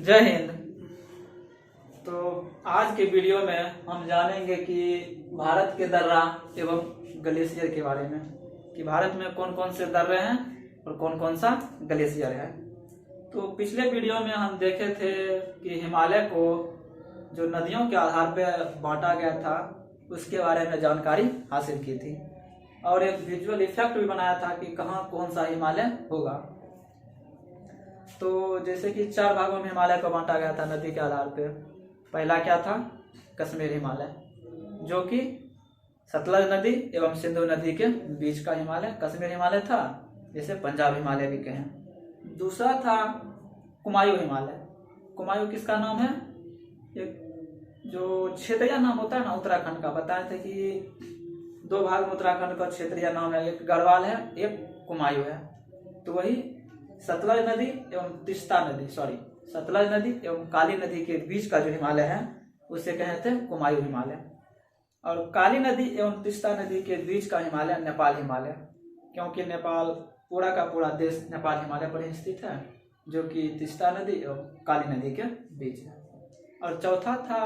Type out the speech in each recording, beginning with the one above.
जय हिंद। तो आज के वीडियो में हम जानेंगे कि भारत के दर्रा एवं ग्लेशियर के बारे में, कि भारत में कौन कौन से दर्रे हैं और कौन कौन सा ग्लेशियर है। तो पिछले वीडियो में हम देखे थे कि हिमालय को जो नदियों के आधार पर बांटा गया था उसके बारे में जानकारी हासिल की थी और एक विजुअल इफेक्ट भी बनाया था कि कहाँ कौन सा हिमालय होगा। तो जैसे कि 4 भागों में हिमालय को बांटा गया था नदी के आधार पर। पहला क्या था? कश्मीर हिमालय, जो कि सतलज नदी एवं सिंधु नदी के बीच का हिमालय कश्मीर हिमालय था, जिसे पंजाब हिमालय भी कहें। दूसरा था कुमायूं हिमालय। कुमायूं किसका नाम है? एक जो क्षेत्रीय नाम होता है ना उत्तराखंड का, बताए थे कि 2 भाग में उत्तराखंड का क्षेत्रीय नाम है, एक गढ़वाल है, एक कुमायूं है। तो वही सतलज नदी एवं सतलज नदी एवं काली नदी के बीच का जो हिमालय है उसे कहते हैं कुमायूं हिमालय। और काली नदी एवं तीस्ता नदी के बीच का हिमालय नेपाल हिमालय, क्योंकि नेपाल पूरा का पूरा देश नेपाल हिमालय पर ही स्थित है, जो कि तीस्ता नदी एवं काली नदी के बीच है। और चौथा था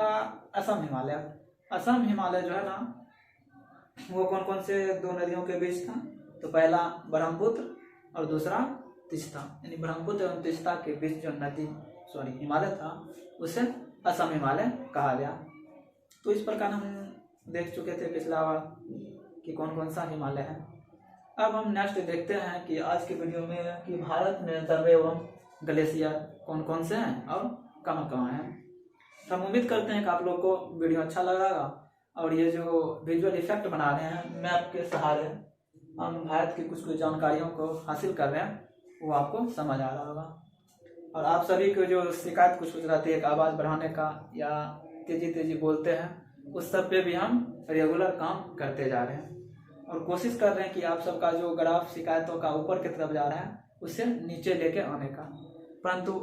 असम हिमालय। असम हिमालय जो है ना, वो कौन कौन से 2 नदियों के बीच था? तो पहला ब्रह्मपुत्र और दूसरा तीस्ता, यानी ब्रह्मपुत्र एवं तीस्ता के बीच जो हिमालय था उसे असम हिमालय कहा गया। तो इस प्रकार हम देख चुके थे पिछला बार कि कौन कौन सा हिमालय है। अब हम नेक्स्ट देखते हैं कि आज के वीडियो में कि भारत में दर्रे एवं ग्लेशियर कौन कौन से हैं और कहाँ कहाँ हैं। तो हम उम्मीद करते हैं कि आप लोग को वीडियो अच्छा लगेगा और ये जो विजुअल इफेक्ट बना रहे हैं मैप के सहारे हम भारत की कुछ जानकारियों को हासिल कर रहे हैं, वो आपको समझ आ रहा होगा। और आप सभी को जो शिकायत कुछ रहती है आवाज़ बढ़ाने का या तेजी बोलते हैं, उस सब पे भी हम रेगुलर काम करते जा रहे हैं और कोशिश कर रहे हैं कि आप सबका जो ग्राफ शिकायतों का ऊपर की तरफ जा रहा है उससे नीचे लेके आने का। परंतु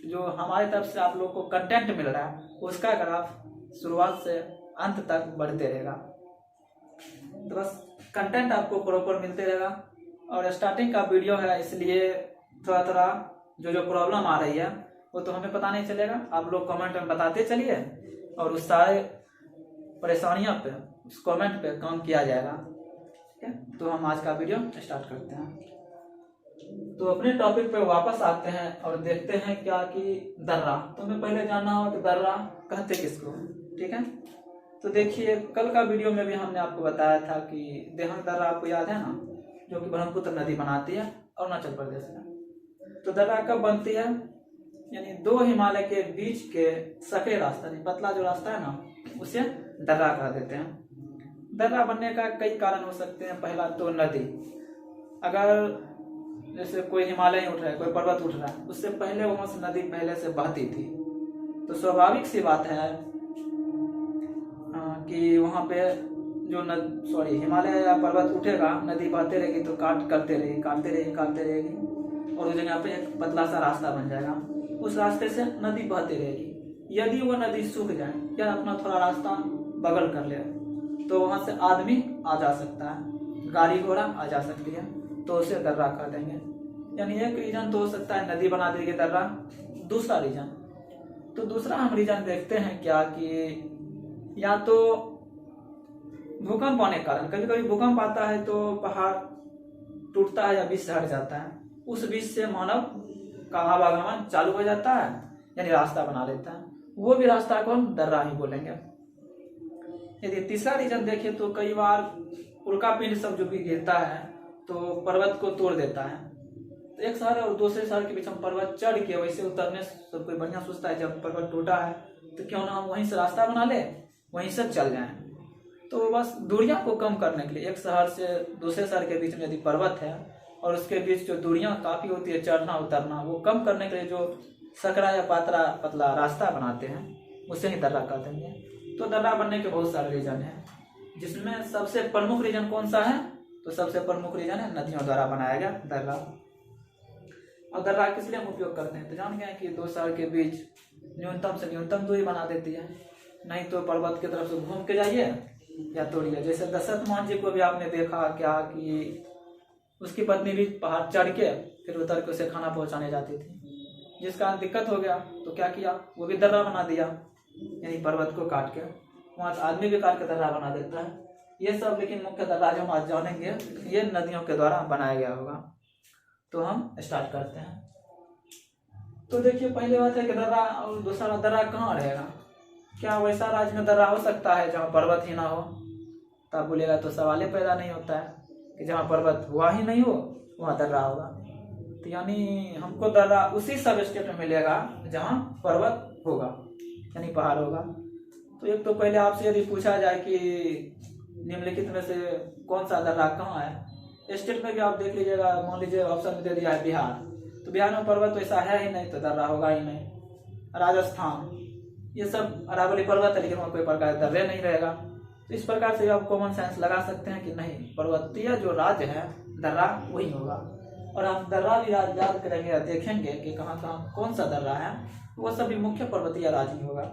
जो हमारी तरफ से आप लोग को कंटेंट मिल रहा है उसका ग्राफ शुरुआत से अंत तक बढ़ते रहेगा। तो बस कंटेंट आपको प्रॉपर मिलते रहेगा। और स्टार्टिंग का वीडियो है, इसलिए थोड़ा जो प्रॉब्लम आ रही है वो तो हमें पता नहीं चलेगा, आप लोग कमेंट में बताते चलिए और उस सारे परेशानियों पे उस कमेंट पे काम किया जाएगा। ठीक है, तो हम आज का वीडियो स्टार्ट करते हैं। तो अपने टॉपिक पे वापस आते हैं और देखते हैं क्या कि दर्रा। तो हमें पहले जानना होगा कि दर्रा कहते किसको। ठीक है, तो देखिए कल का वीडियो में भी हमने आपको बताया था कि देहांग दर्रा आपको याद है ना, जो कि ब्रह्मपुत्र नदी बनाती है अरुणाचल प्रदेश में। तो दर्रा कब बनती है? यानी 2 हिमालय के बीच के सफेद रास्ता, पतला जो रास्ता है ना उसे दर्रा कह देते हैं। दर्रा बनने का कई कारण हो सकते हैं। पहला तो नदी, अगर जैसे कोई हिमालय उठ रहा है, कोई पर्वत उठ रहा है, उससे पहले वहां से नदी पहले से बहती थी, तो स्वाभाविक सी बात है कि वहां पे जो हिमालय या पर्वत उठेगा, नदी बहते रहेगी तो काटते रहेगी और उस जगह पे एक पतला सा रास्ता बन जाएगा। उस रास्ते से नदी बहती रहेगी। यदि वो नदी सूख जाए या अपना थोड़ा रास्ता बगल कर ले तो वहां से आदमी आ जा सकता है, गाड़ी घोड़ा आ जा सकती है, तो उसे दर्रा कह देंगे। यानी एक रीजन तो हो सकता है नदी बना देगी दर्रा। दूसरा हम रीजन देखते हैं क्या कि या तो भूकंप होने के कारण, कभी कभी भूकंप आता है तो पहाड़ टूटता है या बीच से हट जाता है, उस बीच से मानव का आवागमन चालू हो जाता है, यानी रास्ता बना लेता है, वो भी रास्ता को हम दर्रा ही बोलेंगे। यदि तीसरा रीजन देखें तो कई बार उल्कापिंड सब जो भी गिरता है तो पर्वत को तोड़ देता है। तो एक शहर और दूसरे शहर के बीच हम पर्वत चढ़ के वैसे उतरने सब कोई बढ़िया सोचता है, जब पर्वत टूटा है तो क्यों ना हम वहीं से रास्ता बना ले, वहीं से चल जाएं। तो बस दूरियां को कम करने के लिए एक शहर से दूसरे शहर के बीच में यदि पर्वत है और उसके बीच जो दूरियां काफी होती है चढ़ना उतरना, वो कम करने के लिए जो सकरा या पतला रास्ता बनाते हैं उसे ही दर्रा कहते हैं। तो दर्रा बनने के बहुत सारे रीजन हैं, जिसमें सबसे प्रमुख रीजन कौन सा है? तो सबसे प्रमुख रीजन है नदियों द्वारा बनाया गया दर्रा। और दर्रा किस लिए हम उपयोग करते हैं? तो जान गए कि 2 शहर के बीच न्यूनतम से न्यूनतम दूरी बना देती है। नहीं तो पर्वत की तरफ से घूम के जाइए या तोड़िए। जैसे दशरथ मान जी को भी आपने देखा क्या कि उसकी पत्नी भी पहाड़ चढ़ के फिर उतर के उसे खाना पहुंचाने जाती थी। जिसका दिक्कत हो गया तो क्या किया, वो भी दर्रा बना दिया, यानी पर्वत को काट के। वहाँ आदमी भी काट के दर्रा बना देता है। ये सब लेकिन मुख्य दर्रा जो हम आज जानेंगे ये नदियों के द्वारा बनाया गया होगा। तो हम स्टार्ट करते हैं। तो देखिए पहली बात है कि दर्रा और दूसरा दर्रा कहाँ रहेगा। क्या वैसा राज्य में दर्रा हो सकता है जहाँ पर्वत ही ना हो? तब बोलेगा तो सवाल ही पैदा नहीं होता है कि जहाँ पर्वत हुआ ही नहीं हो वहाँ दर्रा होगा। तो यानी हमको दर्रा उसी सब स्टेट में मिलेगा जहाँ पर्वत होगा, यानी पहाड़ होगा। तो एक तो पहले आपसे यदि पूछा जाए कि निम्नलिखित में से कौन सा दर्रा कहाँ है, स्टेट में भी आप देख लीजिएगा, मान लीजिए ऑप्शन में दे दिया है बिहार, तो बिहार में पर्वत वैसा है ही नहीं, तो दर्रा होगा ही नहीं। राजस्थान, ये सब अरावली पर्वत है लेकिन वहाँ कोई प्रकार का दर्रे नहीं रहेगा। तो इस प्रकार से आप कॉमन सेंस लगा सकते हैं कि नहीं, पर्वतीय जो राज्य है दर्रा वही होगा। और हम दर्रा भी याद करेंगे, देखेंगे कि कहाँ कहाँ कौन सा दर्रा है, वो सभी मुख्य पर्वतीय राज्य ही होगा।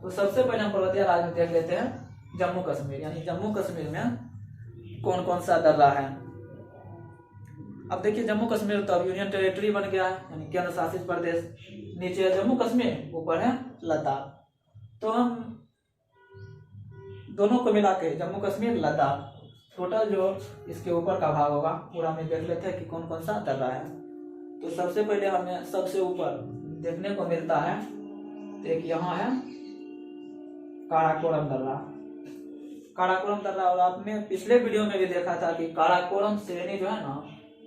तो सबसे पहले हम पर्वतीय राज्य में देख लेते हैं जम्मू कश्मीर, यानी जम्मू कश्मीर में कौन कौन सा दर्रा है। अब देखिए जम्मू कश्मीर तो अब यूनियन टेरिटरी बन गया है, यानी केंद्र शासित प्रदेश। नीचे है जम्मू कश्मीर, ऊपर है लद्दाख। तो हम दोनों को मिला के जम्मू कश्मीर लद्दाख टोटल जो इसके ऊपर का भाग होगा पूरा में देख लेते हैं कि कौन कौन सा दर्रा है। तो सबसे पहले हमें सबसे ऊपर देखने को मिलता है, तो एक यहाँ है काराकोरम दर्रा। काराकोरम दर्रा, और आपने पिछले वीडियो में भी देखा था कि काराकोरम श्रेणी जो है ना,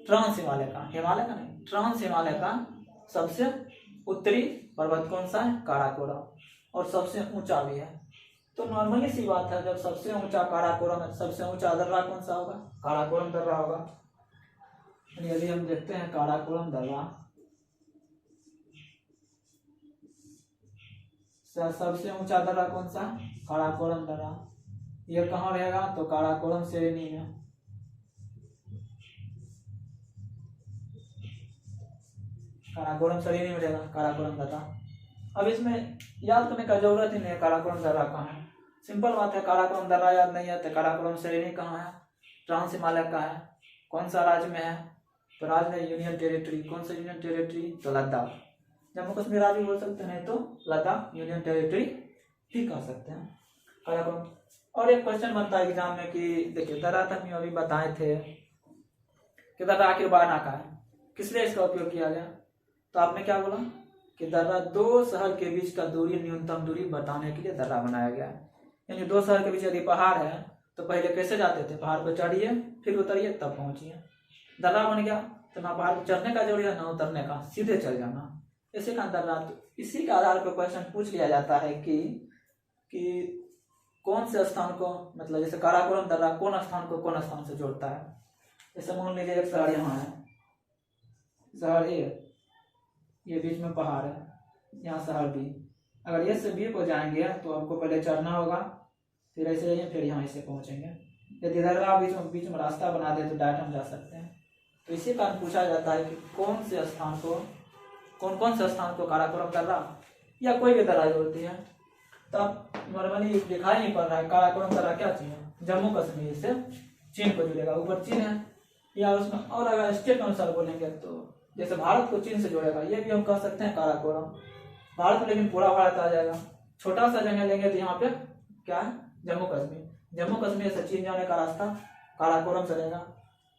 ट्रांस हिमालय का, हिमालय का नहीं, ट्रांस हिमालय का सबसे उत्तरी पर्वत कौन सा है, काराकोरम, और सबसे ऊंचा भी है। तो नॉर्मली सी बात है, जब सबसे ऊंचा काराकोरम है, सबसे ऊंचा दर्रा कौन सा होगा, काराकोरम दर्रा होगा। यदि हम देखते हैं काराकोरम दर्रा सबसे ऊंचा दर्रा कौन सा, काराकोरम दर्रा। यह कहाँ रहेगा, तो काराकोरम श्रेणी में। काराकोरम श्रेणी में रहेगा काराकोरम दर्रा। अब इसमें याद करने का जरूरत ही नहीं है काराकोरम दर्रा कहाँ है, सिंपल बात है। काराकोरम दर्रा याद नहीं है तो काराकोरम श्रेणी कहाँ है, ट्रांस हिमालय का है, कौन सा राज्य में है, तो राज्य में यूनियन टेरिटरी, कौन सा यूनियन टेरिटरी, तो लद्दाख। जम्मू कश्मीर राज्य बोल सकते हैं, नहीं तो लद्दाख यूनियन टेरिटरी भी कह सकते हैं काराकोरम। और एक क्वेश्चन बनता है एग्जाम में कि देखिए दर्रा तक में अभी बताए थे कि दर्रा आखिर बना का है, किस लिए इसका उपयोग किया गया। तो आपने क्या बोला कि दर्रा दो शहर के बीच का दूरी, न्यूनतम दूरी बताने के लिए दर्रा बनाया गया है। यानी दो शहर के बीच यदि पहाड़ है तो पहले कैसे जाते थे, पहाड़ पर चढ़िए फिर उतरिए तब पहुंचिए। दर्रा बन गया तो ना पहाड़ पर चढ़ने का जरूरी है ना उतरने का, सीधे चल जाना, इसी का दर्रा। तो इसी के आधार पर क्वेश्चन पूछ लिया जाता है कि कौन से स्थान को, मतलब जैसे काराकोरम दर्रा कौन स्थान को कौन स्थान से जोड़ता है। जैसे मान लीजिए एक शहर यहाँ है, शहर ए, ये बीच में पहाड़ है, यहाँ शहर बी। अगर ये से बी को जाएंगे तो हमको पहले चढ़ना होगा, फिर ऐसे जाइए, फिर यहाँ ऐसे पहुंचेंगे। यदि दर्रा बीच में रास्ता बना दे तो डायरेक्ट हम जा सकते हैं। तो इसी कारण पूछा जाता है कि कौन से स्थान को, कौन से स्थान को काराकोरम दर्रा या कोई भी दर्रा जोड़ती है। तो अब नॉर्मली दिखाई नहीं पड़ रहा है काराकोरम दर्रा क्या चीज है, जम्मू कश्मीर से चीन को जुड़ेगा, ऊपर चीन है, या उसमें और अगर स्टेट अनुसार बोलेंगे तो जैसे भारत को चीन से जोड़ेगा, ये भी हम कह सकते हैं काराकोरम। भारत में लेकिन पूरा भारत आ जाएगा, छोटा सा जगह लेंगे तो यहाँ पे क्या है, जम्मू कश्मीर। जम्मू कश्मीर से चीन जाने का रास्ता काराकोरम से रहेगा।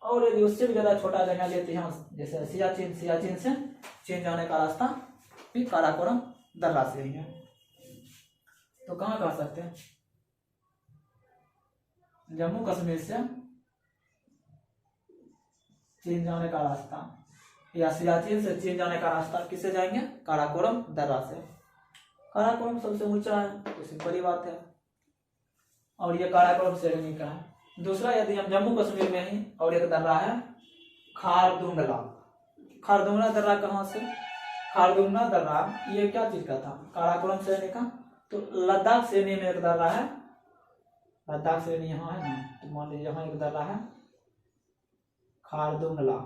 और यदि उससे भी ज्यादा छोटा जगह लेते हैं, जैसे सियाचिन से चीन जाने का रास्ता भी काराकोरम दर्रा से ही है। तो कहाँ कह सकते हैं, जम्मू कश्मीर से चीन जाने का रास्ता, या सियाचिन से चीन जाने का रास्ता किससे जाएंगे, काराकोरम दर्रा से। काराकोरम सबसे ऊंचा है तो सिंपल बात है, और ये काराकोरम श्रेणी का है। दूसरा यदि हम जम्मू कश्मीर में ही, और एक दर्रा है खारदुंगला। खारदुंगला दर्रा कहाँ से, खारदुंगला दर्रा ये क्या चीज का था, काराकोरम श्रेणी का। तो लद्दाख श्रेणी में एक दर्रा है, लद्दाख श्रेणी यहाँ है ना, तो मान लीजिए यहाँ एक दर्रा है खारदुंगला।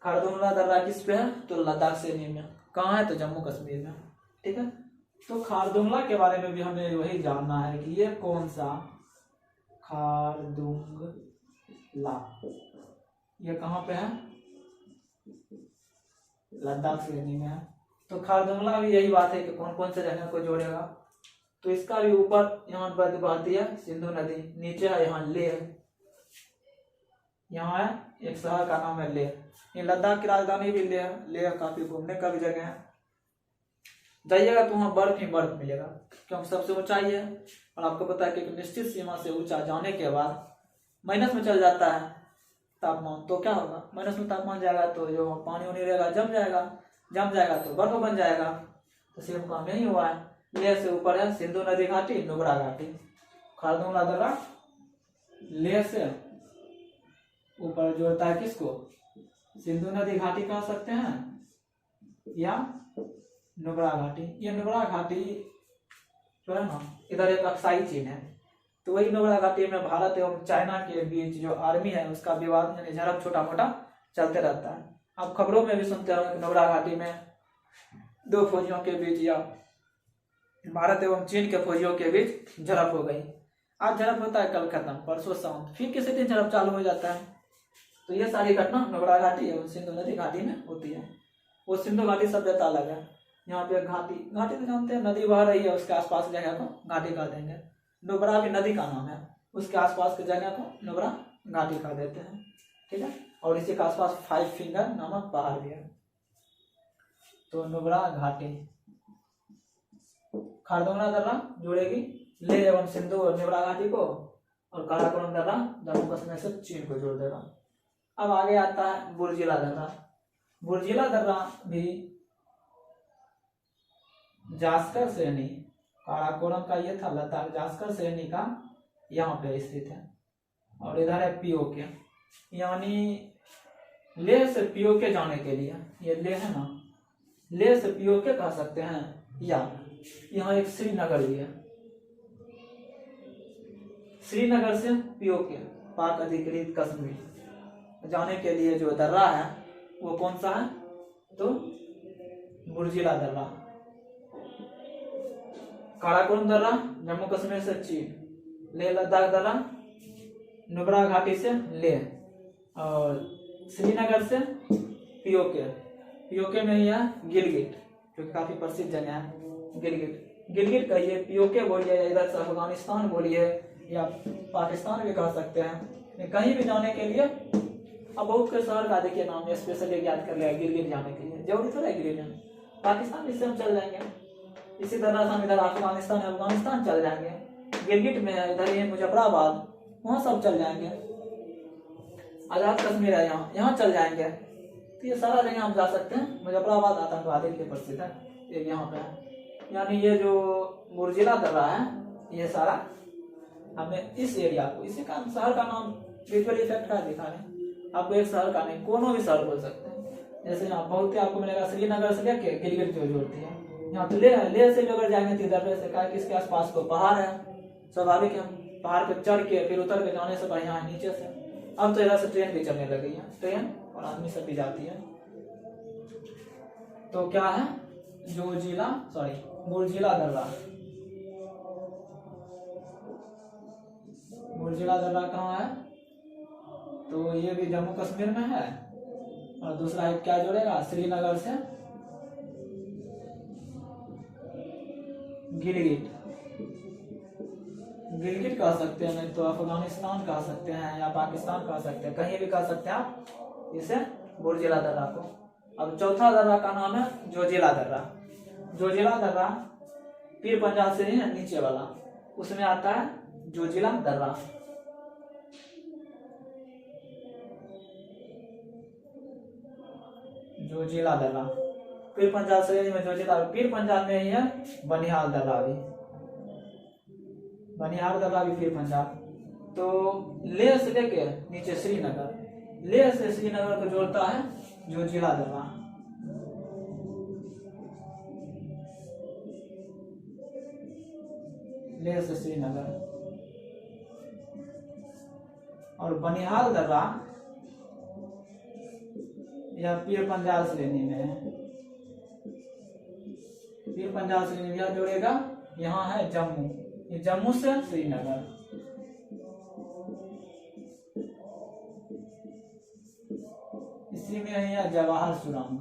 खारदुंगला दर्रा किस पे है, तो लद्दाख श्रेणी में। कहाँ है, तो जम्मू कश्मीर में, ठीक है। तो खारदुंगला के बारे में भी हमें वही जानना है कि ये कौन सा, खारदुंगला ये कहाँ पे है, लद्दाख श्रेणी में है। तो खारदुंगला भी यही बात है कि कौन कौन से जगह को जोड़ेगा। तो इसका भी ऊपर यहाँ पर बहती है सिंधु नदी, नीचे है यहाँ लेह, यहाँ है एक शहर का नाम है लेह। ये लद्दाख की राजधानी भी लेह है। लेह काफी घूमने का भी जगह है, जाइएगा तो वहाँ बर्फ ही बर्फ मिलेगा, क्योंकि सबसे ऊंचाई है। और आपको पता है कि एक निश्चित सीमा से ऊंचा जाने के बाद माइनस में चल जाता है तापमान, तो क्या होगा, माइनस में तापमान जाएगा तो जो पानी उनी रहेगा जम जाएगा तो बर्फ बन जाएगा। तो सिर्फ काम यही हुआ है। लेह से ऊपर है सिंधु नदी घाटी, नुब्रा घाटी, खारदुंगला दर्रा लेह से ऊपर जोड़ता है किसको, सिंधु नदी घाटी कह सकते हैं या नुब्रा घाटी। ये नुब्रा घाटी जो है ना, इधर एक अक्साई चीन है, तो वही नुब्रा घाटी में भारत एवं चाइना के बीच जो आर्मी है उसका विवाद यानी झड़प छोटा मोटा चलते रहता है। आप खबरों में भी सुनते होंगे कि नुब्रा घाटी में दो फौजियों के बीच या भारत एवं चीन के फौजियों के बीच झड़प हो गई। आज झड़प होता है, कल खत्म, परसों शांत, फिर किसी दिन झड़प चालू हो जाता है। तो ये सारी घटना नुब्रा घाटी एवं सिंधु नदी घाटी में होती है। वो सिंधु घाटी सभ्यता अलग है। यहाँ पे घाटी तो जानते हैं, नदी बह रही है, उसके आसपास जगह को घाटी कह देंगे। नुब्रा भी नदी का नाम है, उसके आसपास की जगह को नुब्रा घाटी कह देते हैं, ठीक है। और इसी के आसपास 5 फिंगर नामक पहाड़ भी है। तो नुब्रा घाटी, खारदुंगला दर्रा जोड़ेगी लेह एवं सिंधु और नुब्रा घाटी को, और काराकोरम दर्रा जम्मू कश्मीर से चीन को जोड़ देगा। अब आगे आता है बुर्जिला दर्रा। बुर्जिला दर्रा भी जास्कर श्रेणी, काराकोरम का ये था लद्दाख, जास्कर श्रेणी का यहाँ पे स्थित है। और इधर है पीओके, यानी लेह से पीओके जाने के लिए, ये लेह है ना, लेह से पीओके कह सकते हैं। या यहाँ एक श्रीनगर भी है, श्रीनगर से पीओके पाक अधिकृत कश्मीर जाने के लिए जो दर्रा है वो कौन सा है, तो बुर्जिला दर्रा। काराकोरम दर्रा जम्मू कश्मीर से चीन, लेह लद्दाख दर्रा नुब्रा घाटी से लेह, और श्रीनगर से पीओके। पीओके में ही है गिलगिट, जो कि काफी प्रसिद्ध जगह है। गिलगिट कहिए, पीओके बोलिए, या इधर से अफगानिस्तान बोलिए, या पाकिस्तान भी कह सकते हैं। कहीं भी जाने के लिए अब बहुत के शहर का देखिए नाम स्पेशली याद कर लिया गिलगिट जाने के लिए, जरूरी थोड़ा गिलगिट जाना, पाकिस्तान इससे हम चल जाएंगे। इसी तरह से हम इधर अफगानिस्तान चल जाएंगे, गिलगिट में है, इधर ये मुजफ्फराबाद, वहाँ सब चल जाएंगे। आजाद कश्मीर है, यहाँ चल जाएंगे। तो ये सारा जगह हम जा सकते हैं। मुजफ्फराबाद आतंकवादी के प्रसिद्ध है, एक यहाँ पे है। यानी ये जो बुर्जिला दर्रा है, ये सारा हमें इस एरिया को, इसी का शहर का नाम विजुअल इफेक्ट का दिखा रहे हैं आपको, एक शहर का नहीं, कोनो भी शहर बोल सकते हैं। जैसे यहाँ बहुत ही आपको मिलेगा श्रीनगर से लेके गिलगिट जो जोड़ती है, यहाँ तो लेह से अगर जाएंगे तो इधर से कहा कि इसके आसपास तो पहाड़ है, स्वाभाविक है, पहाड़ पे चढ़ के फिर उतर के जाने से बढ़िया है नीचे से। अब तो इधर से ट्रेन भी चलने लगी है, ट्रेन और आदमी सब भी जाती है। तो क्या है, बुर्जिला दर्रा। बुर्जिला दर्रा कहाँ है, तो ये भी जम्मू कश्मीर में है। और दूसरा एक क्या जोड़ेगा, श्रीनगर से गिलगिट कह सकते हैं, नहीं तो अफगानिस्तान कह सकते हैं, या पाकिस्तान कह सकते हैं, कहीं भी कह सकते हैं आप इसे बुर्जिला दर्रा को। अब चौथा दर्रा का नाम है जोजिला दर्रा। जोजिला दर्रा पीर पंजाल से ही नीचे वाला, उसमें आता है जोजिला दर्रा। जोजिला दर्रा पीर पंजाल श्रेणी में जोजिला, पीर पंजाल में ही है बनिहाल दर्रा भी, बनिहाल दर्रा भी पीर पंजाल। तो लेह से लेके नीचे श्रीनगर, लेह से श्रीनगर को जोड़ता है जोजिला दर्रा। लेह से श्रीनगर। और बनिहाल दर्रा यह पीर पंजाल श्रेणी में है, पीर पंजाल श्रेणी में यह जोड़ेगा। यहाँ है जम्मू, ये जम्मू से श्रीनगर। इसी में है जवाहर सुरंग,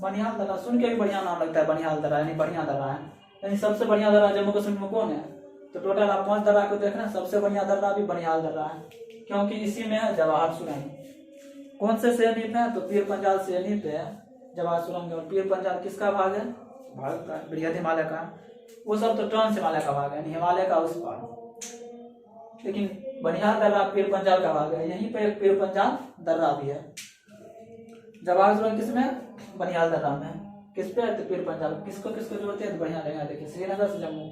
बनिहाल दर्रा सुन के भी बढ़िया नाम लगता है, बनिहाल दर्रा यानी बढ़िया दर्रा है। यानी सबसे बढ़िया दर्रा जम्मू कश्मीर में कौन है? तो टोटल आप 5 दर्रा को देख रहे हैं, सबसे बढ़िया दर्रा भी बनिहाल दर्रा है, क्योंकि इसी में है जवाहर सुरंग। कौन से सैनिक है? तो पीर पंजाल सैनिक है जवाहर सुरंग। और पीर पंजाल किसका भाग है? भारत का, बृहद हिमालय का। वो सब तो ट्रांस हिमालय का भाग है, यानी हिमालय का उस पार। लेकिन बनिहाल दर्रा पीर पंजाल का भाग है, यहीं पे एक पीर पंजाल दर्रा भी है। जवाहर सुरंग किसमें? बनिहाल दर्रा में। किस पे? तो पीर पंजाल। किसको किसको जोड़ते हैं? तो बढ़िया रहेगा, देखिए श्रीनगर से जम्मू,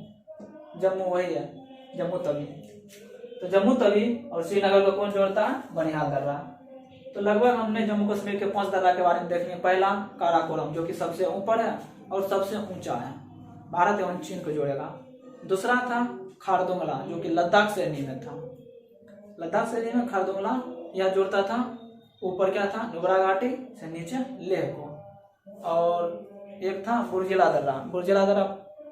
जम्मू वही है, जम्मू तवी। तो जम्मू तवी और श्रीनगर को कौन जोड़ता है? बनिहाल दर्रा। तो लगभग हमने जम्मू कश्मीर के 5 दर्रा के बारे में देख लिया। पहला काराकोरम, जो कि सबसे ऊपर है और सबसे ऊंचा है, भारत एवं चीन को जोड़ेगा। दूसरा था खारदुंगला, जो कि लद्दाख श्रेणी में था। लद्दाख श्रेणी में खारदुंगला यह जोड़ता था ऊपर क्या था? नुब्रा घाटी से नीचे लेह को। और एक था बुर्जिला दर्रा। बुर्जिला दर्रा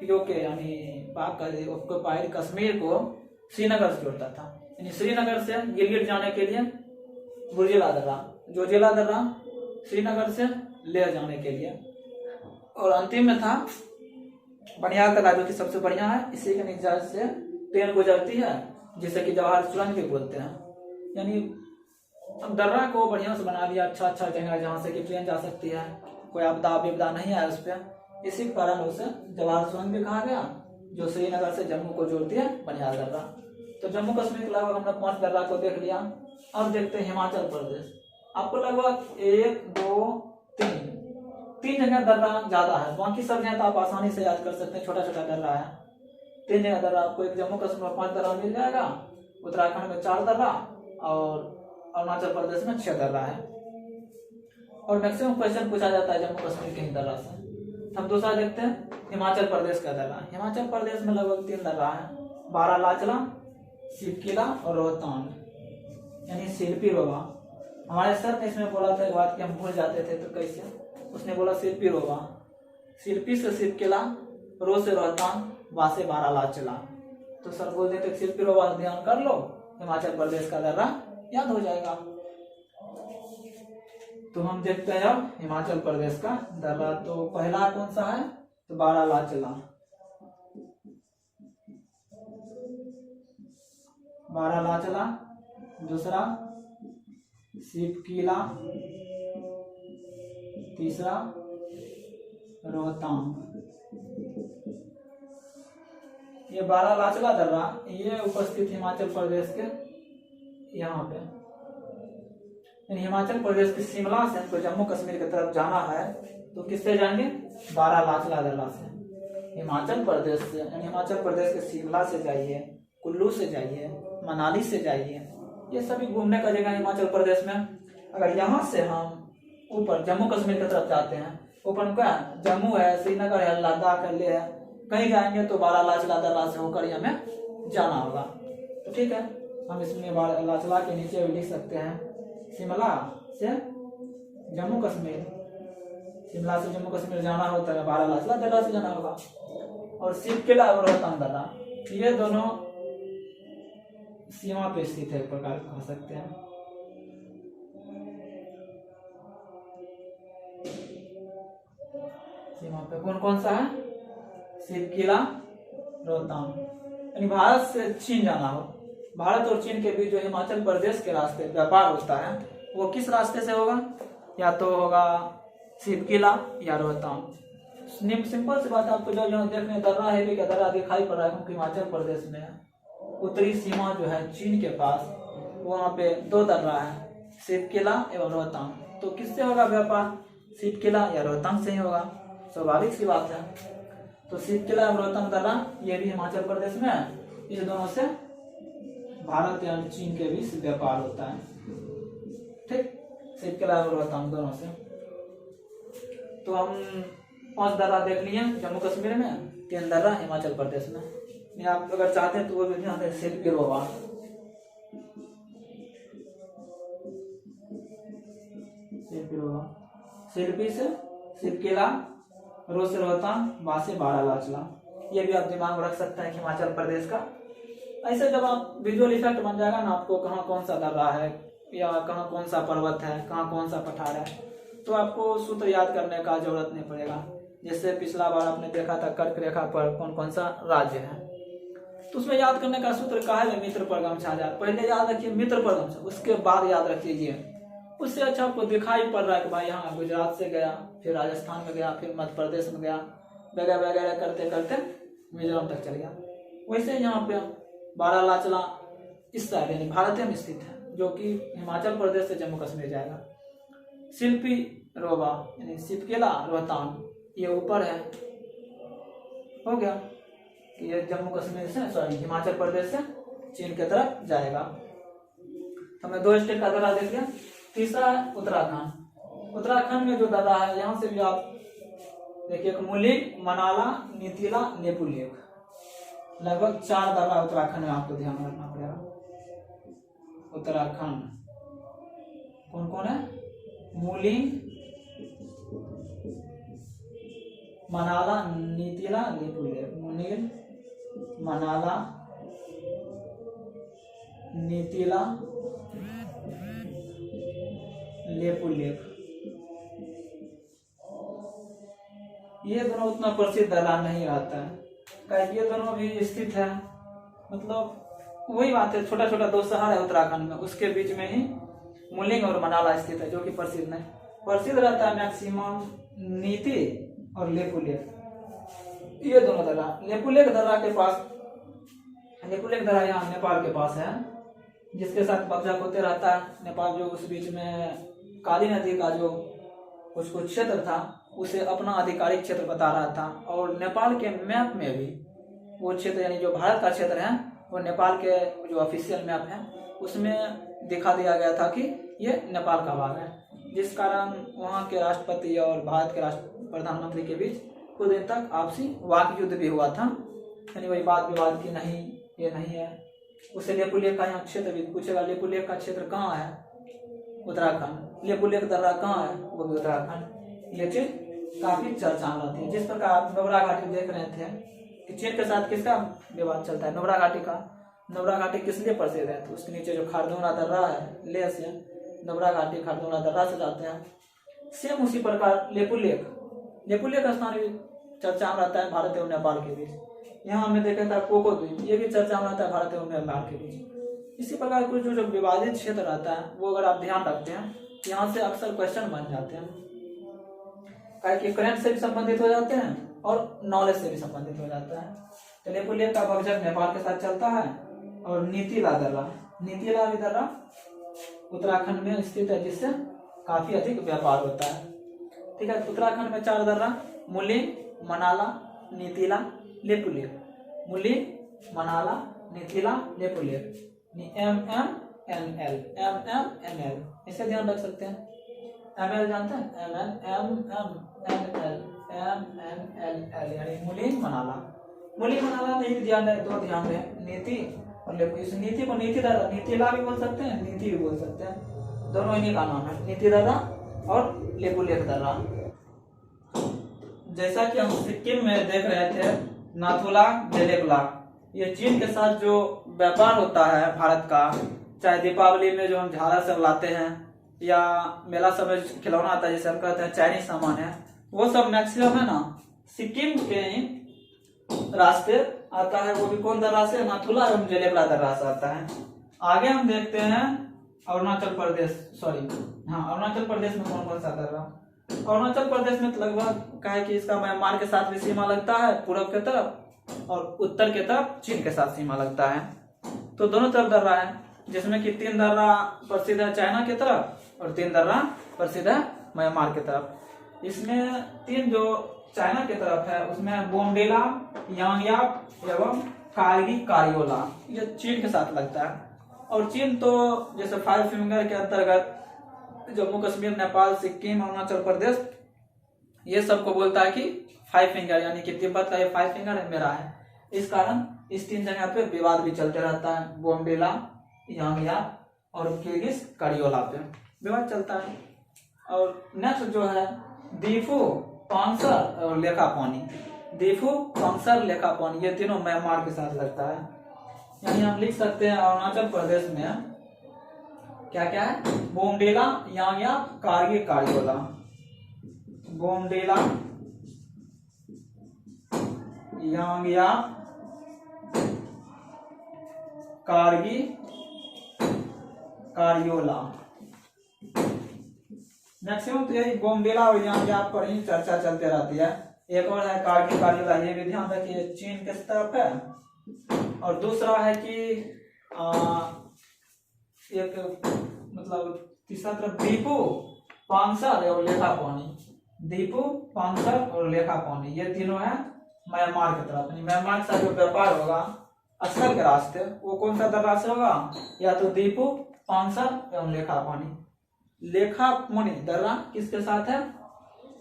पीओके यानी पाक ऑक्युपाइड कश्मीर को श्रीनगर से जोड़ता था, यानी श्रीनगर से गिलगित जाने के लिए बुर्जिला दर्रा, जोजिला दर्रा श्रीनगर से लेह जाने के लिए। और अंतिम में था बनिहाल दर्रा, जो कि सबसे बढ़िया है। इसी के नीचे से ट्रेन गुजरती है, जिसे कि जवाहर सुरंग भी बोलते हैं। यानी अब दर्रा को बढ़िया से बना दिया, अच्छा अच्छा जगह जहाँ से कि ट्रेन जा सकती है, कोई आपदा विपदा नहीं है उस पर। इसी कारण उसे जवाहर सुरंग भी कहा गया, जो श्रीनगर से जम्मू को जोड़ती है, बनिहाल दर्रा। तो जम्मू कश्मीर के लगभग हमने 5 दर्रा को देख लिया। अब देखते हैं हिमाचल प्रदेश। आपको लगभग 1 2 3 जगह दर्रा ज्यादा है, बाकी सब जगह तो आप आसानी से याद कर सकते हैं, छोटा छोटा दर्रा है। 3 जगह दर्रा आपको, एक जम्मू कश्मीर में 5 दर्रा मिल जाएगा, उत्तराखंड में 4 दर्रा और अरुणाचल प्रदेश में 6 दर्रा है। और मैक्सिमम क्वेश्चन पूछा जाता है जम्मू कश्मीर के ही दर्रा से। हम दूसरा देखते हैं हिमाचल प्रदेश का दर्रा। हिमाचल प्रदेश में लगभग 3 दर्रा है, बारालाचला, सिपकिला और रोहतांग, यानी शिल्पी रोवा। हमारे सर ने इसमें बोला था एक बात कि हम भूल जाते थे, तो कैसे? उसने बोला शिल्पी रोवा, शिल्पी से सिपकिला, रो से रोहतांग, वा से बारालाचला। तो सर बोल देते शिल्पी रोवा ध्यान कर लो, हिमाचल प्रदेश का दर्रा याद हो जाएगा। तो हम देखते हैं अब हिमाचल प्रदेश का दर्रा। तो पहला कौन सा है? तो बारालाचला। बारालाचला, दूसरा सिपकिला, तीसरा रोहतांग। ये बारालाचला दर्रा ये उपस्थित हिमाचल प्रदेश के यहाँ पे। हिमाचल प्रदेश के शिमला से हमको जम्मू कश्मीर की तरफ जाना है, तो किससे जाएंगे? बारालाचला दर्रा से। हिमाचल प्रदेश से, यानी हिमाचल प्रदेश के शिमला से जाइए, कुल्लू से जाइए, मनाली से जाइए, ये सभी घूमने का जगह हिमाचल प्रदेश में। अगर यहाँ से हम ऊपर जम्मू कश्मीर की तरफ जाते हैं, ऊपर क्या जम्मू है, श्रीनगर है, लद्दाख है, लेह है, कहीं जाएंगे तो बारालाचला दर्रा से होकर हमें जाना होगा। तो ठीक है, हम इसमें बारालाचला के नीचे भी लिख सकते हैं शिमला से जम्मू कश्मीर। शिमला से जम्मू कश्मीर जाना होता है, बारालाचला दर्रा से जाना होगा। और सिपकिला और रोहतांग दर्रा, ये दोनों सीमा पे स्थित है, एक प्रकार कह सकते हैं। सीमा पे कौन कौन सा है? सिपकिला, रोहतांग। यानी भारत से चीन जाना हो, भारत और चीन के बीच जो हिमाचल प्रदेश के रास्ते व्यापार होता है, वो किस रास्ते से होगा? या तो होगा सिपकिला या रोहतांग। सिंपल सी बात, आपको जो देखने दर्रा है क्या दर्रा दिखाई पड़ रहा है, क्योंकि हिमाचल प्रदेश में उत्तरी सीमा जो है चीन के पास, वहाँ पे 2 दर्रा है, सिपकिला एवं रोहतांग। तो किससे होगा व्यापार? सिपकिला या रोहतांग से ही होगा, स्वाभाविक सी बात है। तो सिपकिला एवं रोहतांग दर्रा ये भी हिमाचल प्रदेश में है। इस दोनों से भारत या चीन के बीच व्यापार होता है। ठीक, सिपकिला और रोहतांग दोनों से। तो हम 5 दर्रा देख लिए जम्मू कश्मीर में, 3 दर्रा हिमाचल प्रदेश में। आप अगर चाहते हैं तो वो भी ध्यान दें, शिल्पी रोवा, शिल्पी से सिपकिला, रो से रोहतांग, बा से बारालाचला। ये भी आप दिमाग में रख सकते हैं हिमाचल प्रदेश का। ऐसे जब आप विजुअल इफेक्ट बन जाएगा ना, आपको कहाँ कौन सा दर्रा है या कहाँ कौन सा पर्वत है, कहाँ कौन सा पठार है, तो आपको सूत्र याद करने का जरूरत नहीं पड़ेगा। जैसे पिछला बार आपने देखा था कर्क रेखा पर कौन कौन सा राज्य है, तो उसमें याद करने का सूत्र कहा है मित्र परगम छाजा। पहले याद रखिए मित्र परगम से, उसके बाद याद रख लीजिए। उससे अच्छा आपको दिखाई पड़ रहा है कि भाई यहाँ गुजरात से गया, फिर राजस्थान में गया, फिर मध्य प्रदेश में गया, वगैरह वगैरह करते करते मिजोरम तक चल गया। वैसे यहाँ पे बारालाचला इस साइड यानी भारत में स्थित है, जो कि हिमाचल प्रदेश से जम्मू कश्मीर जाएगा। शिल्पी रोबा यानी सिपकेला रोहतांग ये ऊपर है, हो गया कि ये जम्मू कश्मीर से सॉरी हिमाचल प्रदेश से चीन की तरफ जाएगा। तो मैं 2 स्टेट का दर्रा देख लिया। तीसरा है उत्तराखंड। उत्तराखंड में जो दर्रा है यहाँ से भी आप देखिए मुलिक, मनाला, नीतीला, नेपुलेख, लगभग 4 दर्रा उत्तराखंड में आपको ध्यान रखना पड़ेगा। उत्तराखंड कौन कौन है? मूलिंग, मनाला, नीतीला, नेपुलेख। मुनिल, मनाला, नीतीला, लेपुलेख, ये दोनों उतना प्रसिद्ध दर्रा नहीं रहता है, ये दोनों भी स्थित है, मतलब वही बात है, छोटा छोटा 2 शहर है उत्तराखंड में, उसके बीच में ही मुलिंग और मनाला स्थित है, जो कि प्रसिद्ध है। प्रसिद्ध रहता है मैक्सिमम नीति और लेपुलेख, ये दोनों दर्रा। लेपुलेख दर्रा के पास, लेपुलेख दर्रा यहाँ नेपाल के पास है, जिसके साथ कब्जा होते रहता है नेपाल, जो उस बीच में काली नदी का जो कुछ कुछ क्षेत्र था उसे अपना आधिकारिक क्षेत्र बता रहा था। और नेपाल के मैप में भी वो क्षेत्र यानी जो भारत का क्षेत्र है वो नेपाल के जो ऑफिशियल मैप है उसमें दिखा दिया गया था कि ये नेपाल का भाग है, जिस कारण वहाँ के राष्ट्रपति और भारत के प्रधानमंत्री के बीच कुछ दिन तक आपसी वाक युद्ध भी हुआ था, यानी वही बात विवाद की नहीं ये नहीं है। उसे लेपुलेख का यहाँ क्षेत्र भी पूछेगा, लेपुलेख का क्षेत्र कहाँ है? उत्तराखंड। लेपुलेख दर्रा कहाँ है? वो भी उत्तराखंड। ये चीज काफी चर्चा में रहती है। जिस प्रकार आप नुब्रा घाटी देख रहे थे कि चीन के साथ किसका विवाद चलता है, नुब्रा घाटी का। नुब्रा घाटी किस लिए प्रसिद्ध है? तो उसके नीचे जो खारदूंगा दर्रा है, ले से नुब्रा घाटी खारदूंगा दर्रा से जाते हैं। सेम उसी प्रकार लेपुलेख, लेपुलेख स्थान भी चर्चा में रहता है भारत एवं नेपाल के बीच। यहाँ हमने देखा था कोको द्वीप, ये भी चर्चा में रहता है भारत एवं नेपाल के बीच। इसी प्रकार कुछ जो विवादित क्षेत्र रहता है वो अगर आप ध्यान रखते हैं यहाँ से अक्सर क्वेश्चन बन जाते हैं, कि करंट से भी संबंधित हो जाते हैं और नॉलेज से भी संबंधित हो जाता है। तो लेपुलेख का भगजग नेपाल के साथ चलता है। और नीतीला दर्रा, नीतीला भी दर्रा उत्तराखंड में स्थित है, जिससे काफी अधिक व्यापार होता है। ठीक है, उत्तराखंड में 4 दर्रा, मुलिंग, मनाला, नीतीला, लेपुलेख। मुलिंग, मनाला, नीतीला, लेपुलेख। MMNL, MMNL इसे ध्यान रख सकते हैं। ML जानते हैं? MMNL यानी मुलिंग, मनाला। मुलिंग, मनाला नहीं ध्यान है तो ध्यान है नीति और लेपुलेख। इस नीति को नीति दर्रा, नीतीला भी बोल सकते हैं, नीति भी बोल सकते हैं, दोनों इन्हीं का नाम है, नीति दर्रा और लेपुलेख दर्रा। जैसा कि हम सिक्किम में देख रहे थे नाथुला, जेलेबला, ये चीन के साथ जो व्यापार होता है भारत का, चाहे दीपावली में जो हम झालर सब लाते हैं या मेला सब में खिलौना आता है जैसे हम कहते हैं चाइनीज सामान है, वो सब मैक्सिमम है ना सिक्किम के ही रास्ते आता है। वो भी कौन दर्रा से? नाथुला एवं जेलेबला दर्रा से आता है। आगे हम देखते हैं अरुणाचल प्रदेश, अरुणाचल प्रदेश में कौन कौन सा दर्रा? अरुणाचल प्रदेश में लगभग क्या है कि इसका म्यांमार के साथ भी सीमा लगता है पूर्व के तरफ, और उत्तर के तरफ चीन के साथ सीमा लगता है। तो दोनों तरफ दर्रा है, जिसमें कि 3 दर्रा प्रसिद्ध है चाइना की तरफ और 3 दर्रा प्रसिद्ध है म्यांमार की तरफ। इसमें 3 जो चाइना की तरफ है उसमें बोमडिला, यांगयाप एवं कारगी कारियोला, ये चीन के साथ लगता है। और चीन तो जैसे 5 फिंगर के अंतर्गत जम्मू कश्मीर, नेपाल, सिक्किम, अरुणाचल प्रदेश, ये सबको बोलता है कि 5 फिंगर, यानी कि तिब्बत का ये 5 फिंगर है मेरा है। इस कारण इस 3 जगह पे विवाद भी चलते रहता है, बोमडिला, यांगयाप और किर्गिज कारियोला पे विवाद चलता है। और नेक्स्ट जो है दीफू, पांगसर और लेकापानी। दीफू, पांगसर, लेकापानी ये तीनों म्यांमार के साथ लगता है। यानी हम लिख सकते हैं अरुणाचल प्रदेश में क्या क्या है? बोमडिला, यांगयाप, कारगिल, कार्योला। बोमडिला, यांगयाप, कारगिल, कार्योला। मैक्सिमम तो यही बोमडिला और यांगयाप पर ही चर्चा चलते रहती है। एक और है कारगिल, कार्योला, ये भी ध्यान रखिए चीन किस तरफ है। और दूसरा है कि एक मतलब तीसरा तरफ दीपू, पांगसर और लेखापानी। दीपू, पांगसर और लेखापानी, ये तीनों है म्यांमार की तरफ। म्यांमार के साथ जो व्यापार होगा अक्सर के रास्ते, वो कौन सा दर्रा से होगा? या तो दीपू, पांगसर एवं लेखापानी। लेखापानी दर्रा किसके साथ है?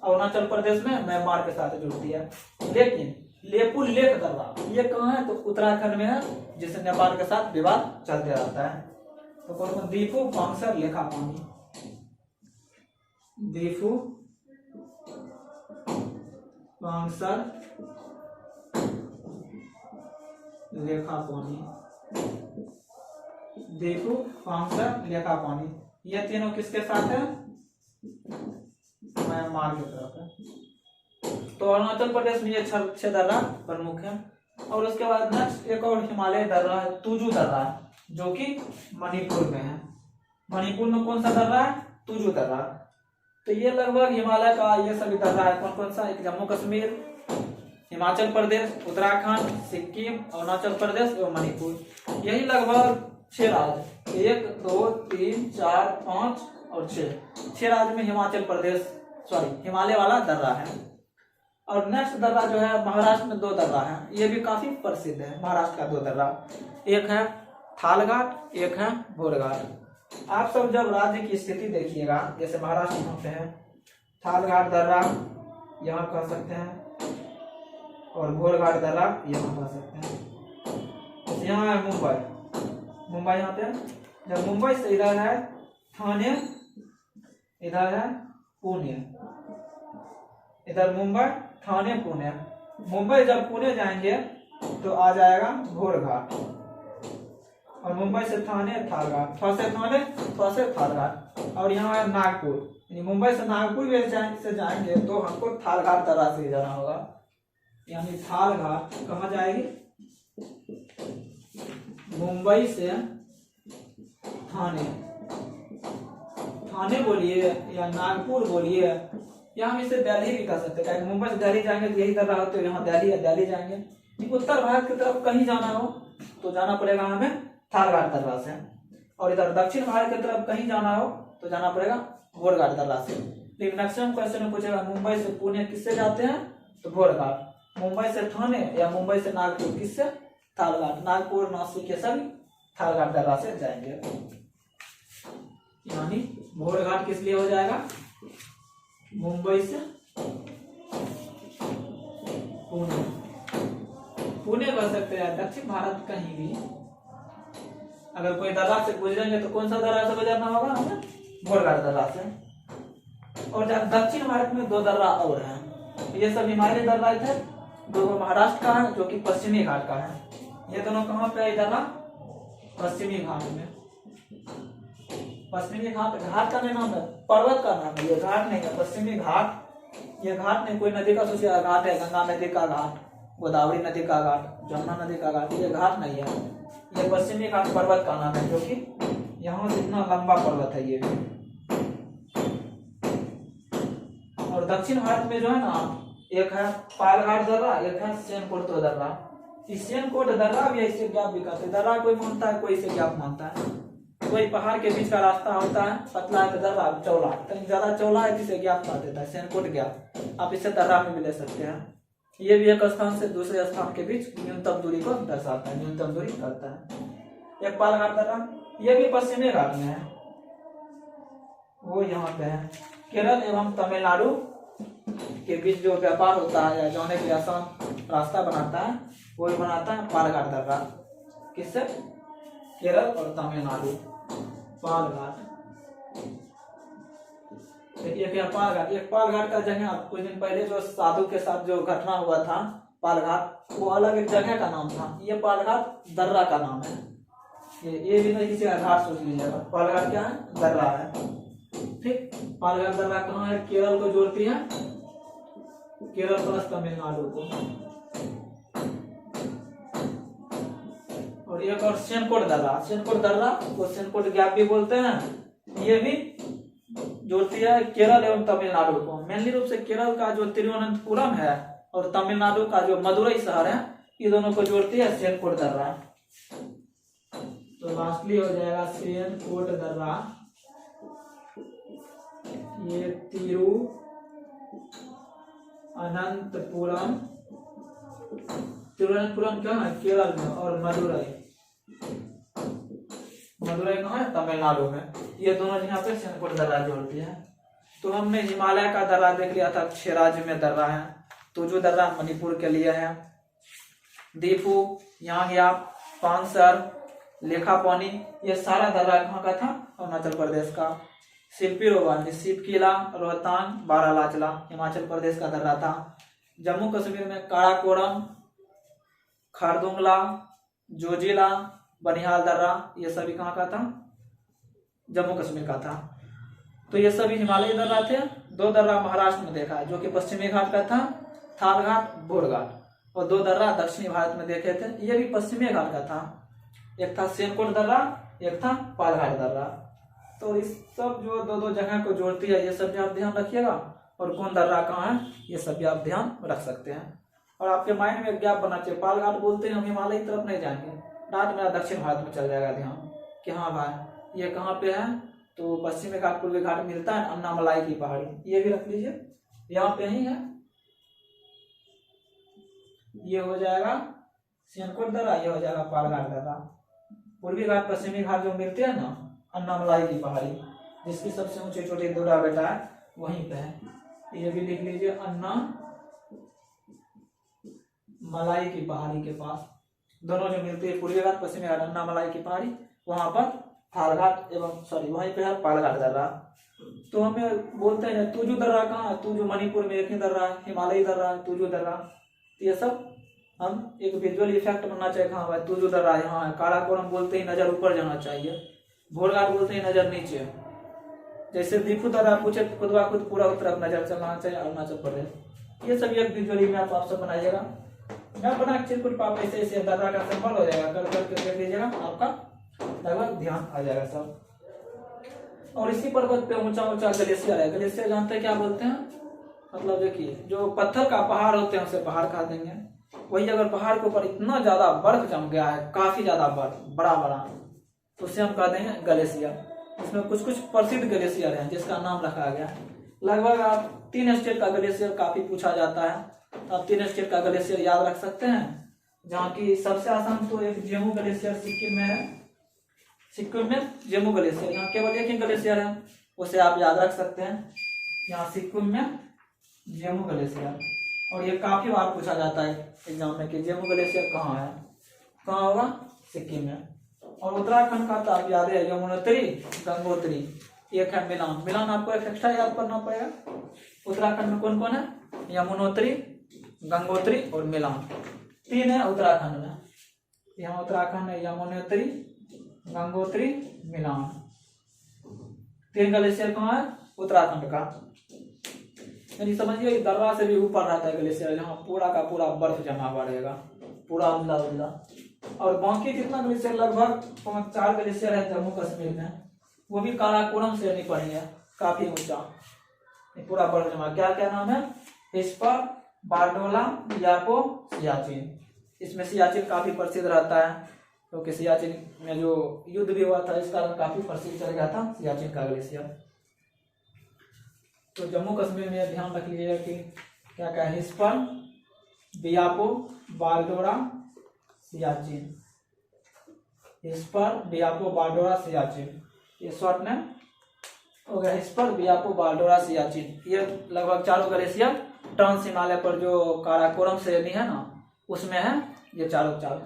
अरुणाचल प्रदेश में म्यांमार के साथ जुड़ती है। लेकिन लेपू लेक दर्रा ये कहाँ है? तो उत्तराखंड में है, जिससे नेपाल के साथ विवाद चलते रहता है। तो कौन? दीपू, पांगसर, लेखापानी। दीपू, पांगसर, लेखापानी। दीपू, पांगसर, लेखापानी, ये तीनों किसके साथ है? म्यांमार की तरफ है। तो अरुणाचल प्रदेश में ये 6 दर्रा प्रमुख है। और उसके बाद नेक्स्ट एक और हिमालय दर्रा है, तुजू दर्रा, जो कि मणिपुर में है। मणिपुर में कौन सा दर्रा है? तुजू दर्रा। तो ये लगभग हिमालय का ये सभी दर्रा है। कौन कौन सा? एक जम्मू कश्मीर, हिमाचल प्रदेश, उत्तराखंड, सिक्किम, अरुणाचल प्रदेश और मणिपुर। यही लगभग 6 राज्य, 1 2 3 4 5 और 6 राज्य में हिमालय वाला दर्रा है। और नेक्स्ट दर्रा जो है महाराष्ट्र में 2 दर्रा है, ये भी काफी प्रसिद्ध है। महाराष्ट्र का 2 दर्रा, एक है थालघाट, एक है भोरघाट। आप सब जब राज्य की स्थिति देखिएगा, जैसे महाराष्ट्र यहाँ पे है थालघाट दर्रा, यहाँ कह सकते हैं, और भोरघाट दर्रा यहाँ कह सकते हैं। यहाँ है मुंबई यहाँ पे। जब मुंबई से इधर है ठाणे, इधर है पुणे, इधर मुंबई, ठाणे, पुणे। मुंबई जब पुणे जाएंगे तो आ जाएगा भोरघाट, और मुंबई से थाने थालघाट, से थाने से थालघाट। और यहाँ है नागपुर, यानी मुंबई से नागपुर से जाएंगे तो हमको थालघाट दर्रा से जाना होगा। यानी थालघाट कहाँ जाएगी? मुंबई से थाने, थाने बोलिए या नागपुर बोलिए, या हम इसे दिल्ली भी कह सकते हैं। मुंबई से दिल्ली जाएंगे तो यही दर्रा होते, यहाँ दिल्ली या दिल्ली जाएंगे। उत्तर भारत की तरफ कहीं जाना हो तो जाना पड़ेगा हमें थालघाट दर्रा से, और इधर दक्षिण भारत की तरफ कहीं जाना हो तो जाना पड़ेगा भोरघाट दर्रा से। लेकिन मैक्सिमम क्वेश्चन में पूछेगा मुंबई से पुणे किससे जाते हैं? तो भोरघाट। मुंबई से ठाणे या मुंबई से नागपुर किससे? थालघाट। नागपुर, नासिक ये सभी थालघाट दर्रा से जाएंगे। यानी भोरघाट किस लिए हो जाएगा? मुंबई से पुणे, पुणे कह सकते हैं, दक्षिण भारत कहीं भी अगर कोई दर्रा से गुजरेंगे तो कौन सा दर्रा से गुजरना होगा हमें? भोरघाट दर्रा से। और दक्षिण भारत में 2 दर्रा और हैं, ये सब हिमालय दर्रा थे। 2 महाराष्ट्र का है जो कि पश्चिमी घाट का है। ये दोनों कहाँ पे है दर्रा? पश्चिमी घाट में। पश्चिमी घाट, घाट का नहीं नाम है, पर्वत का नाम है, ये घाट नहीं है। पश्चिमी घाट, ये घाट नहीं, कोई नदी का सोचिए घाट है, गंगा नदी का घाट, गोदावरी नदी का घाट, जमुना नदी का घाट, ये घाट नहीं है। ये पश्चिमी घाट पर्वत का नाम है, जो कि यहाँ से इतना लंबा पर्वत है ये भी। और दक्षिण भारत में जो है ना, एक है पालघाट दर्रा, एक है सेनकोट दर्रा। इस सेनकोट दर्रा भी ऐसे गैप भी कहते हैं। दर्रा कोई मानता है, कोई इसे गैप मानता है। कोई पहाड़ के बीच का रास्ता होता है, पतला है तो दर्रा, चौड़ा कहीं ज्यादा चौड़ा है जिसे गैप कहा देता है, सेनकोट गैप। आप इसे दर्रा में भी ले सकते हैं। ये भी एक स्थान से दूसरे स्थान के बीच न्यूनतम दूरी को दर्शाता है, न्यूनतम दूरी करता है। एक पालघाट दर्रा, ये भी पश्चिमी घाट में है, वो यहाँ पे है। केरल एवं तमिलनाडु के बीच जो व्यापार होता है या जाने के लिए आसान रास्ता बनाता है, वो भी बनाता है पालघाट दर्रा। किससे? केरल और तमिलनाडु। पालघाट, एक पालघाट का जगह कुछ दिन पहले जो साधु के साथ जो घटना हुआ था पालघाट, वो अलग एक जगह का नाम था। ये पालघाट दर्रा का नाम है। ये भी नहीं किसी का घाट सोच लीजिएगा। पहला घाट क्या है? दर्रा है। ठीक, पहला घाट दर्रा कहाँ है? केरल को जोड़ती है, केरल प्लस तमिलनाडु को। और एक और सेनकोट दर्रा, सेनकोट दर्रा को सेनकोट गैप भी बोलते हैं। ये भी जोड़ती है केरल एवं तमिलनाडु को। मेनली रूप से केरल का जो तिरुवनंतपुरम है और तमिलनाडु का जो मदुरई शहर है, ये दोनों को जोड़ती है सेनकोट दर्रा। तो लास्टली हो जाएगा सेनकोट दर्रा। ये तिरुवनंतपुरम, तिरुवनंतपुरम क्या है? केरल में। और मदुरई, मदुरई कहाँ है? तमिलनाडु में। ये दोनों यहाँ पे सेनकोट दर्रा जोड़ती है। तो हमने हिमालय का दर्रा देख लिया था, 6 राज्य में दर्रा है। तो जो दर्रा मणिपुर के लिए है, दीपू, यहाँ गया, पानसर, लेखापानी, ये सारा दर्रा कहाँ का था? अरुणाचल प्रदेश का। शिल्पी रोवानी, शिवकिला, रोहतांग, बारालाचला हिमाचल प्रदेश का दर्रा था। जम्मू कश्मीर में काराकोरम, खारदुंगला, जोजिला, बनिहाल दर्रा, ये सभी कहाँ का था? जम्मू कश्मीर का था। तो ये सभी हिमालयी दर्रा थे। 2 दर्रा महाराष्ट्र में देखा है, जो कि पश्चिमी घाट का था, थाल घाट, बोर घाट। और 2 दर्रा दक्षिणी भारत में देखे थे, ये भी पश्चिमी घाट का था। एक था सेनकोट दर्रा, एक था पालघाट दर्रा। तो इस सब जो 2 जगह को जोड़ती है, ये सब भी आप ध्यान रखिएगा। और कौन दर्रा कहाँ है, ये सब भी आप ध्यान रख सकते हैं। और आपके माइंड में एक गैप बना चाहिए, पालघाट बोलते हैं हम हिमालय की तरफ नहीं जाएंगे, डाट मेरा दक्षिण भारत में चल जाएगा ध्यान कि हाँ भाई ये कहाँ पे है? तो पश्चिमी घाट, पूर्वी घाट मिलता है अन्नामलाई की पहाड़ी, ये भी रख लीजिए, यहाँ पे ही है। ये हो जाएगा सेनकोट दर्रा, ये हो जाएगा पालघाट दर्रा। पूर्वी घाट पश्चिमी घाट जो मिलते हैं ना, अन्नामलाई की पहाड़ी, जिसकी सबसे ऊंची चोटी दूरा बेटा है, वहीं पे है। ये भी लिख लीजिए, अन्ना मलाई की पहाड़ी के पास दोनों जो मिलती है, पूर्वी घाट पश्चिमी घाट, अन्नामलाई की पहाड़ी, वहां पर थालघाट एवं वहीं पे है पालघाट दर्रा। तो हमें बोलते हैं तुजू दर्रा कहाँ है? तुजू मणिपुर में एक ही दर्रा है, हिमालयी दर्रा है तुजू दर्रा। ये सब हम एक विजुअल इफेक्ट बनना चाहिए, कहाँ भाई तुजू दर्रा यहाँ है। काराकोरम बोलते ही नजर ऊपर जाना चाहिए, भोरघाट बोलते ही नजर नीचे। जैसे दीपू दर्रा पूछे खुद ब खुद पूरा तरफ नजर चलना चाहिए, अरुणाचल प्रदेश। ये सब एक विजुअली मैप आप सब बनाइएगा। मैप बना के कुछ पाप ऐसे ऐसे दर्रा का सिंबल हो जाएगा, कर करके देख लीजिएगा, आपका लगभग ध्यान आ जाएगा सब। और इसी पर्वत पे ऊंचा ऊंचा ग्लेशियर है। ग्लेशियर जानते हैं क्या बोलते हैं? मतलब देखिए, जो पत्थर का पहाड़ होते हैं उसे पहाड़ कहा देंगे। वही अगर पहाड़ के ऊपर इतना ज्यादा बर्फ जम गया है, काफी ज्यादा बर्फ, बड़ा बड़ा, तो उसे हम कह देंगे ग्लेशियर। इसमें कुछ कुछ प्रसिद्ध ग्लेशियर हैं जिसका नाम रखा गया है। लगभग आप 3 स्टेट का ग्लेशियर काफी पूछा जाता है, तो आप 3 स्टेट का ग्लेशियर याद रख सकते हैं। जहाँ की सबसे आसान तो एक जेमू ग्लेशियर सिक्किम में है, सिक्किम में जेमू ग्लेशियर, यहाँ केवल एक ही ग्लेशियर है, उसे आप याद रख सकते हैं। यहाँ सिक्किम में जेमू ग्लेशियर, और ये काफी बार पूछा जाता है एग्जाम में कि जेमू ग्लेशियर कहाँ है, कहाँ होगा? सिक्किम में। और उत्तराखंड का तो आप याद है, यमुनोत्री, गंगोत्री, एक है मिलान। मिलान आपको एक एक्स्ट्रा याद करना पड़ेगा। उत्तराखंड में कौन कौन है? यमुनोत्री, गंगोत्री और मिलान, 3 है उत्तराखंड में। यहाँ उत्तराखंड है यमुनोत्री, गंगोत्री, मिलान। 3 ग्लेशियर कहाँ है? उत्तराखंड का। यानी समझिए दर्रा से भी ऊपर रहता है ग्लेशियर, जहाँ पूरा का पूरा बर्फ जमा हुआ रहेगा, पूरा उजला उजला। और बाकी जितना ग्लेशियर, लगभग 5-4 ग्लेशियर है जम्मू कश्मीर में, वो भी काराकोरम से नहीं पड़ी है, काफी ऊंचा, पूरा बर्फ जमा। क्या क्या नाम है? हिस्पर, बारडोला, याको, सियाचिन। इसमें सियाचिन काफी प्रसिद्ध रहता है, क्योंकि सियाचिन में जो युद्ध भी हुआ था, इस कारण काफी प्रसिद्ध चल गया था सियाचिन का ग्लेशियर। तो जम्मू कश्मीर में ध्यान रख लीजिएगा कि क्या क्या है, हिस्पर, बियापो, बारडोरा, सियाचिन। हिस्पर, बियापो, बारडोरा, सियाचिन, ये शॉर्ट में हो गया। हिस्पर, बियापो, बारडोरा, सियाचिन, ये लगभग 4 ग्लेशियर ट्रांस हिमालय पर जो काराकोरम श्रेणी है ना, उसमें है ये चारों।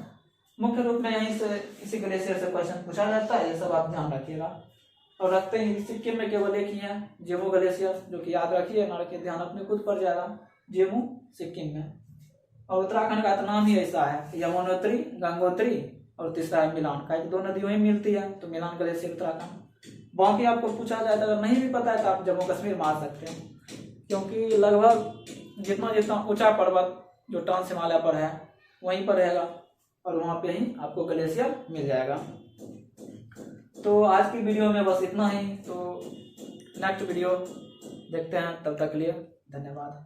मुख्य रूप में यहीं से इसी ग्लेशियर से क्वेश्चन पूछा जाता है, ये सब आप ध्यान रखिएगा। और रखते हैं सिक्किम में केवल एक ही है, जेमू ग्लेशियर, जो कि याद रखिए, ना रखिए, ध्यान अपने खुद पर जाएगा, जेमू सिक्किम में। और उत्तराखंड का तो नाम ही ऐसा है, यमुनोत्री, गंगोत्री और तीसरा है मिलान, का दो नदी वहीं मिलती है, तो मिलान ग्लेशियर उत्तराखंड। बाकी आपको पूछा जाए तो अगर नहीं भी पता है तो आप जम्मू कश्मीर मार सकते हैं, क्योंकि लगभग जितना जितना ऊंचा पर्वत जो ट्रांस हिमालय पर है वहीं पर रहेगा, और वहाँ पे ही आपको ग्लेशियर मिल जाएगा। तो आज की वीडियो में बस इतना ही, तो नेक्स्ट वीडियो देखते हैं, तब तक के लिए धन्यवाद।